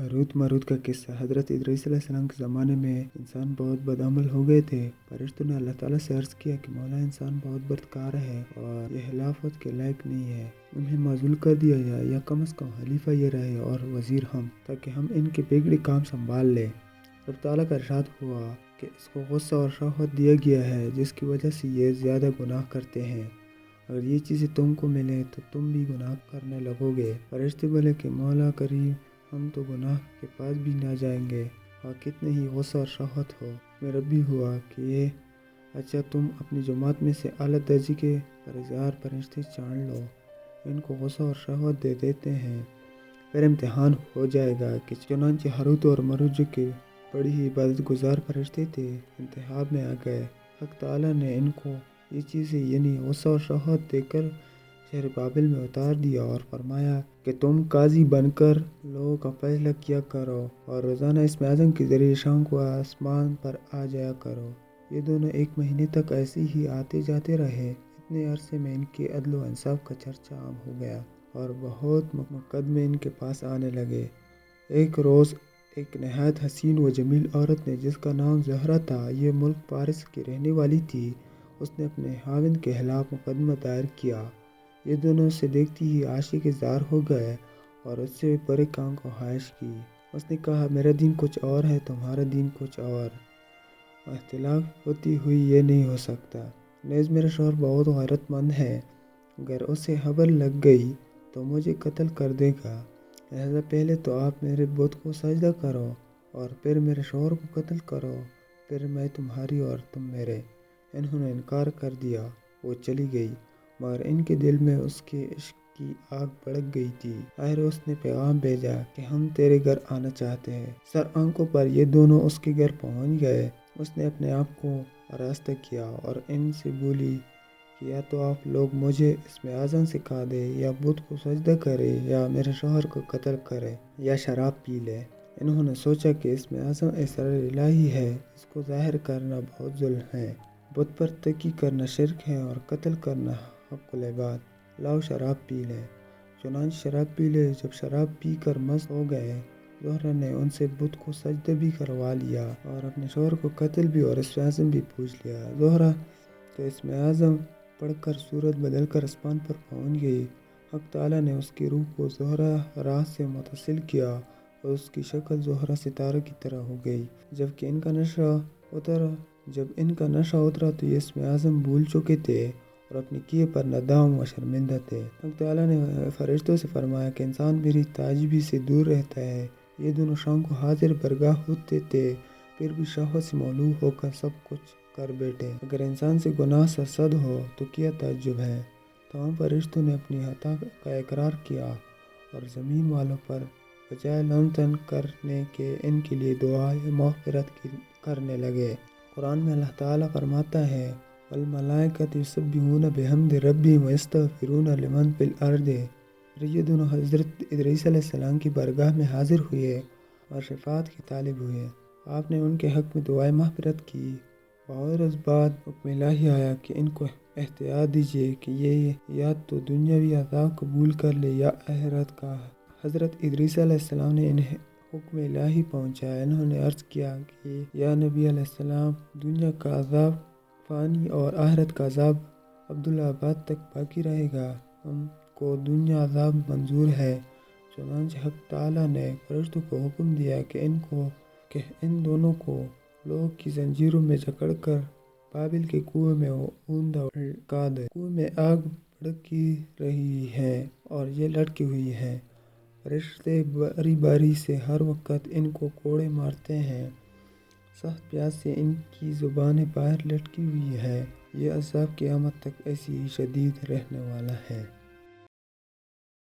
Harut Marut का किस्सा। हज़रत इदरीस अलैहिस्सलाम के ज़माने में इंसान बहुत बदअमल हो गए थे। फरिश्तों ने अल्लाह ताला से अर्ज़ किया कि मौला, इंसान बहुत बदकार है और यह खिलाफत के लायक नहीं है, उन्हें माज़ूल कर दिया जाए या कम से कम खलीफा ये रहे और वज़ीर हम, ताकि हम इनके बिगड़े काम संभाल लें। रब ताला का इरशाद हुआ कि इसको गुस्सा और शौक़त दिया गया है जिसकी वजह से ये ज़्यादा गुनाह करते हैं। अगर ये चीज़ें तुमको मिलें तो तुम भी गुनाह करने लगोगे। फरिश्ते बोले कि मौला करीम, हम तो गुनाह के पास भी ना जाएंगे और कितने ही गुस्सा और शौक़त हो। मेरा भी हुआ कि ये अच्छा, तुम अपनी जमात में से आला दर्जे के परहेज़गार फरिश्ते छान लो, इनको गुस्सा और शौक़त दे देते हैं, फिर इम्तिहान हो जाएगा। कि चुनांचे हारूत और मारूत जो कि बड़ी ही इबादत गुजार फरिश्ते थे, इंतखाब में आ गए। हक़ ताला ने इनको ये चीज़ें यानी गुस्सा और शौक़त देकर शहर बाबिल में उतार दिया और फरमाया कि तुम काजी बनकर लोगों का फैसला किया करो और रोज़ाना इसमें आज़म के ज़रिए शाम को आसमान पर आ जाया करो। ये दोनों 1 महीने तक ऐसे ही आते जाते रहे। इतने अरसे में इनके अदल व इंसाफ का चर्चा आम हो गया और बहुत मुकदमे इनके पास आने लगे। एक रोज़ एक नहायत हसीन व जमील औरत ने, जिसका नाम ज़हरा था, ये मुल्क पारिस की रहने वाली थी, उसने अपने खाविंद के खिलाफ मुकदमा दायर किया। ये दोनों उसे देखती ही आशिक ज़ार हो गए और उससे बुरे काम को ख्वाहिश की। उसने कहा, मेरा दीन कुछ और है, तुम्हारा दीन कुछ और, इख्तिलाफ होती हुई ये नहीं हो सकता। नेज़ मेरा शौहर बहुत गैरतमंद है, अगर उसे खबर लग गई तो मुझे कत्ल कर देगा। लिहाजा पहले तो आप मेरे बुत को सजदा करो और फिर मेरे शौहर को कत्ल करो, फिर मैं तुम्हारी और तुम मेरे। इन्होंने इनकार कर दिया। वो चली गई, मगर इनके दिल में उसके इश्क की आग भड़क गई थी। आखिर उसने पैगाम भेजा कि हम तेरे घर आना चाहते हैं। सर आंखों पर ये दोनों उसके घर पहुंच गए। उसने अपने आप को आरास्ता किया और इनसे बोली कि या तो आप लोग मुझे इसमें आज़म सिखा दे, या बुत को सजदा करे, या मेरे शौहर को कत्ल करे, या शराब पी ले। इन्होंने सोचा कि इसमें आज़म असरार इलाही है, इसको ज़ाहिर करना बहुत जुल्म है। बुत पर तकी करना शिरक है और कत्ल करना हक़्क़ुल इबाद। लाओ शराब पी लें। चुनांचे शराब पी ले। जब शराब पी कर मस्त हो गए, ज़हरा ने उनसे बुत को सजदा भी करवा लिया और अपने शौहर को कत्ल भी और इसमें आज़म भी पूछ लिया। ज़हरा तो इसमें आज़म पढ़कर सूरत बदल कर आसमान पर पहुँच गई। हक़ ताला ने उसकी रूह को ज़हरा राह से मुत्तसिल किया और उसकी शक्ल ज़हरा सितारे की तरह हो गई। जब इनका नशा उतरा तो ये इसमें आज़म भूल चुके थे और अपने किए पर नदाम व शर्मिंदा थे। हक़ ताला ने फरिश्तों से फरमाया कि इंसान मेरी ताजीबी से दूर रहता है। ये दोनों शाम को हाजिर बरगाह होते थे, फिर भी शहवत से मौलूद होकर सब कुछ कर बैठे। अगर इंसान से गुनाह सरसद हो तो क्या ताज्जुब है। तमाम फरिश्तों ने अपनी खता का इकरार किया और ज़मीन वालों पर बजाय लअनत करने के इनके लिए दुआए मग़फ़िरत करने लगे। कुरान में अल्लाह ताला फरमाता है, वल मलाइकतु युसब्बिहूना बिहम्दि रब्बिहिम व यस्तग़फिरूना लिमन फ़िल अर्दि। ये दोनों हज़रत इदरीस अलैहिस्सलाम की बारगाह में हाजिर हुए और शफ़ाअत की तालिब हुए। आपने उनके हक़ में दुआए मग़फ़िरत की और उस बाद हुक्म इलाही आया कि इनको एहतियात दीजिए कि ये या तो दुनियावी अज़ाब कबूल कर ले या आखिरत का। हज़रत इदरीस अलैहिस्सलाम ने इन्हें हुक्म इलाही पहुँचाया। इन्होंने अर्ज़ किया कि या नबी अलैहिस्सलाम, दुनिया का अज़ाब फ़ानी और आखिरत का अज़ाब अब्दुल-आबाद तक बाकी रहेगा, हमको दुनिया अज़ाब मंजूर है। चुनांचे हक़ ताला ने फरिश्तों को हुक्म दिया कि इन दोनों को लोगों की जंजीरों में जकड़कर बाबिल के कुएं में ऊंधा लटका दे। कुएं में आग भड़की रही है और ये लटकी हुई है। फरिश्ते बारी बारी से हर वक्त इनको कोड़े मारते हैं। सख्त प्यास से इनकी ज़ुबानें बाहर लटकी हुई है। ये अज़ाब क़यामत तक ऐसी ही शदीद रहने वाला है।